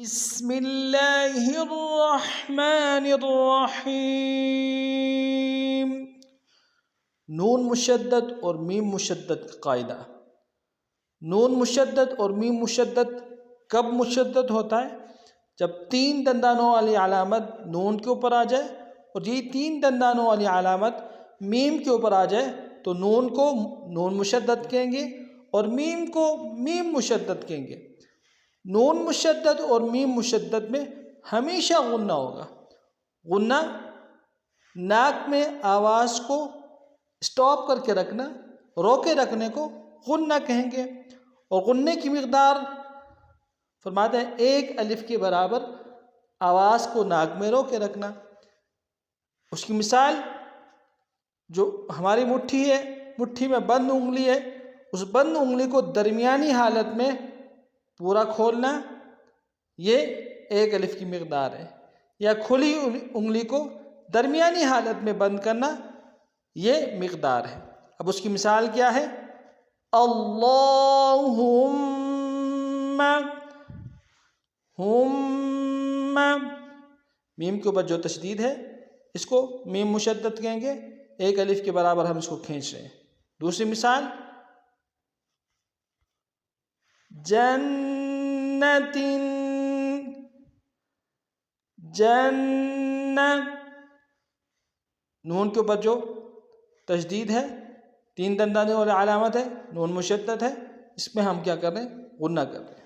बिस्मिल्लाहिर्रहमानिर्रहीम। नून मुशद्दद और मीम मुशद्दद का कायदा। नून मुशद्दद और मीम मुशद्दद कब मुशद्दद होता है? जब तीन दंदानों वाली अलामत नून के ऊपर आ जाए और ये तीन दंदानों वाली अलामत मीम के ऊपर आ जाए तो नून को नून मुशद्दद कहेंगे और मीम को मीम मुशद्दद कहेंगे। नून मुशद्दद और मीम मुशद्दद में हमेशा गुन्ना होगा। गुन्ना नाक में आवाज़ को स्टॉप करके रखना, रोके रखने को गुन्ना कहेंगे। और गुन्ने की मिक़दार फरमाते हैं 1 अलिफ के बराबर आवाज़ को नाक में रोके रखना। उसकी मिसाल जो हमारी मुट्ठी है, मुट्ठी में बंद उंगली है, उस बंद उंगली को दरमियानी हालत में पूरा खोलना, ये 1 अलिफ की मिक़दार है। या खुली उंगली को दरमियानी हालत में बंद करना, ये मिक़दार है। अब उसकी मिसाल क्या है? अल्लाहुम्मा, हुम्मा, मीम के ऊपर जो तशदीद है इसको मीम मुशद्दद कहेंगे। 1 अलिफ के बराबर हम इसको खींच रहे हैं। दूसरी मिसाल जन्नतिन, जन्नत, नून के ऊपर जो तशदीद है, 3 दंदाने वाली अलामत है, नून मुशद्दद है, इसमें हम क्या कर रहे हैं? गुन्ना कर रहे हैं।